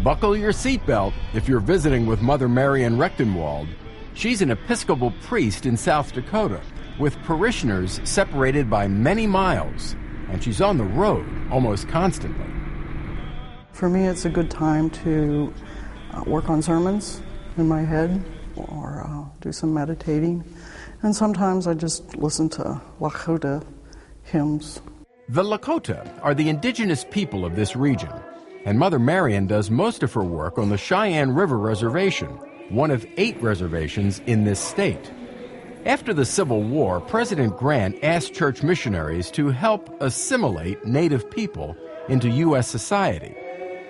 Buckle your seatbelt if you're visiting with Mother Marian Rechtenwald. She's an Episcopal priest in South Dakota with parishioners separated by many miles, and she's on the road almost constantly. For me, it's a good time to work on sermons in my head or do some meditating. And sometimes I just listen to Lakota hymns. The Lakota are the indigenous people of this region, and Mother Marian does most of her work on the Cheyenne River Reservation, one of 8 reservations in this state. After the Civil War, President Grant asked church missionaries to help assimilate Native people into U.S. society,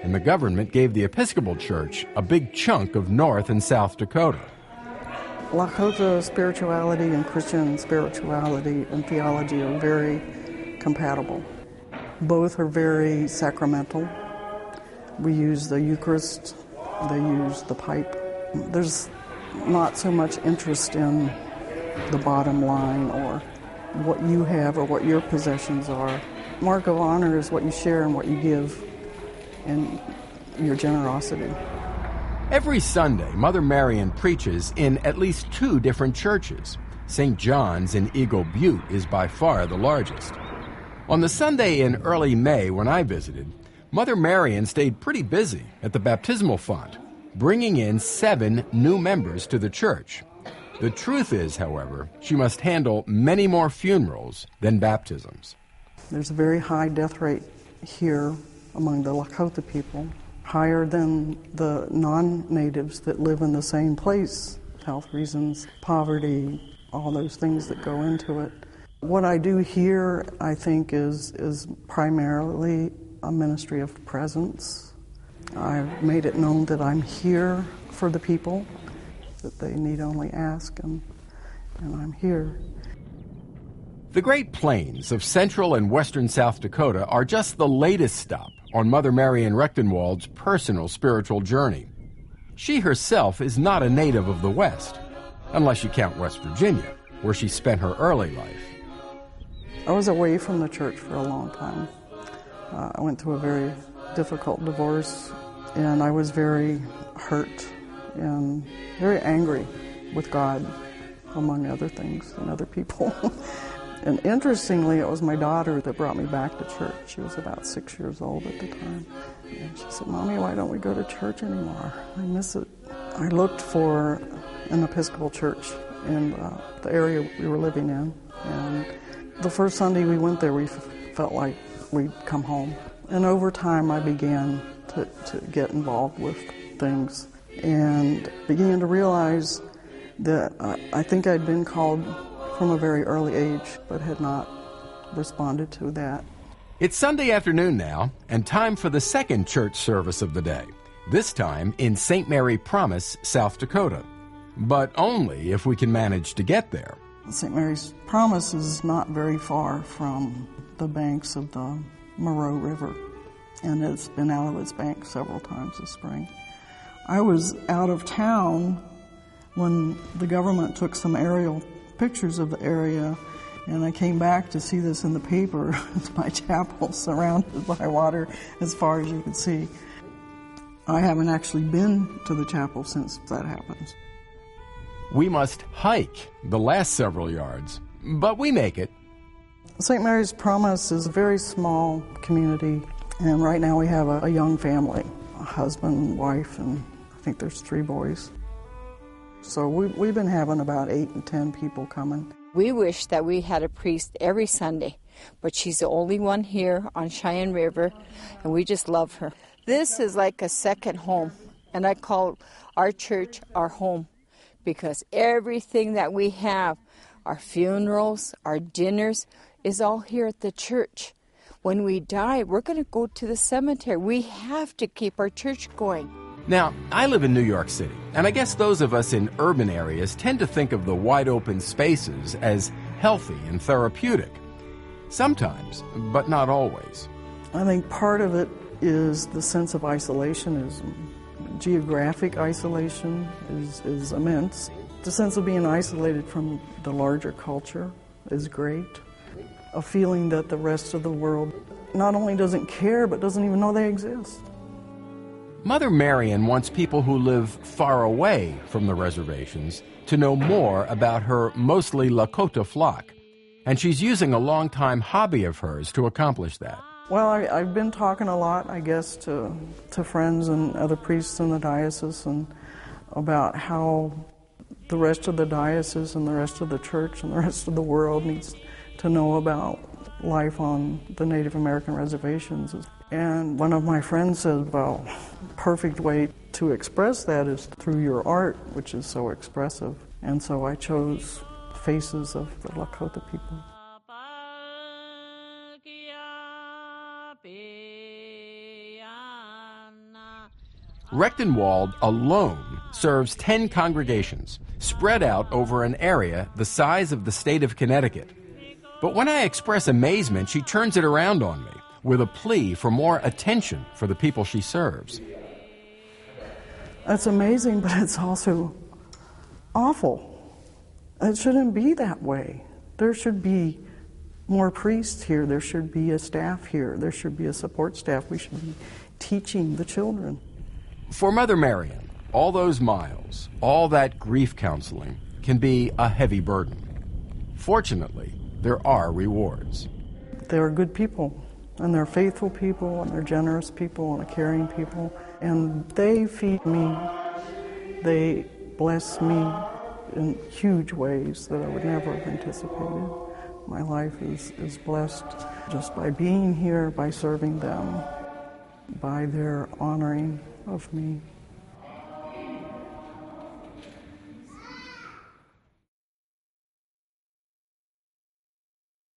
and the government gave the Episcopal Church a big chunk of North and South Dakota. Lakota spirituality and Christian spirituality and theology are very compatible. Both are very sacramental. We use the Eucharist, they use the pipe. There's not so much interest in the bottom line or what you have or what your possessions are. Mark of honor is what you share and what you give and your generosity. Every Sunday, Mother Marian preaches in at least 2 different churches. St. John's in Eagle Butte is by far the largest. On the Sunday in early May when I visited, Mother Marian stayed pretty busy at the baptismal font, bringing in 7 new members to the church. The truth is, however, she must handle many more funerals than baptisms. There's a very high death rate here among the Lakota people, higher than the non-natives that live in the same place. Health reasons, poverty, all those things that go into it. What I do here, I think, is primarily a ministry of presence. I've made it known that I'm here for the people, that they need only ask, and I'm here. The Great Plains of central and western South Dakota are just the latest stop on Mother Marian Rechtenwald's personal spiritual journey. She herself is not a native of the West, unless you count West Virginia, where she spent her early life. I was away from the church for a long time. I went through a very difficult divorce, and I was very hurt and very angry with God, among other things, and other people. And interestingly, it was my daughter that brought me back to church. She was about 6 years old at the time. And she said, "Mommy, why don't we go to church anymore? I miss it." I looked for an Episcopal church in the area we were living in. And the first Sunday we went there, we felt like we'd come home. And over time, I began to get involved with things and began to realize that I think I'd been called from a very early age, but had not responded to that. It's Sunday afternoon now, and time for the second church service of the day, this time in St. Mary Promise, South Dakota. But only if we can manage to get there. St. Mary's Promise is not very far from the banks of the Moreau River, and it's been out of its banks several times this spring. I was out of town when the government took some aerial pictures of the area, and I came back to see this in the paper. It's my chapel surrounded by water as far as you could see. I haven't actually been to the chapel since that happened. We must hike the last several yards, but we make it. St. Mary's Promise is a very small community, and right now we have a young family, a husband, wife, and I think there's 3 boys. So we've been having about 8 and 10 people coming. We wish that we had a priest every Sunday, but she's the only one here on Cheyenne River, and we just love her. This is like a second home, and I call our church our home, because everything that we have, our funerals, our dinners, is all here at the church. When we die, we're going to go to the cemetery. We have to keep our church going. Now, I live in New York City, and I guess those of us in urban areas tend to think of the wide open spaces as healthy and therapeutic. Sometimes, but not always. I think part of it is the sense of isolationism. Geographic isolation is immense. The sense of being isolated from the larger culture is great. A feeling that the rest of the world not only doesn't care, but doesn't even know they exist. Mother Marion wants people who live far away from the reservations to know more about her mostly Lakota flock, and she's using a long-time hobby of hers to accomplish that. Well, I've been talking a lot, I guess, to friends and other priests in the diocese and about how the rest of the diocese and the rest of the church and the rest of the world needs to know about life on the Native American reservations. And one of my friends said, well, perfect way to express that is through your art, which is so expressive. And so I chose faces of the Lakota people. Rechtenwald alone serves 10 congregations, spread out over an area the size of the state of Connecticut. But when I express amazement, she turns it around on me with a plea for more attention for the people she serves. That's amazing, but it's also awful. It shouldn't be that way. There should be more priests here. There should be a staff here. There should be a support staff. We should be teaching the children. For Mother Marion, all those miles, all that grief counseling can be a heavy burden. Fortunately, there are rewards. They're good people, and they're faithful people, and they're generous people, and caring people, and they feed me. They bless me in huge ways that I would never have anticipated. My life is blessed just by being here, by serving them, by their honoring of me.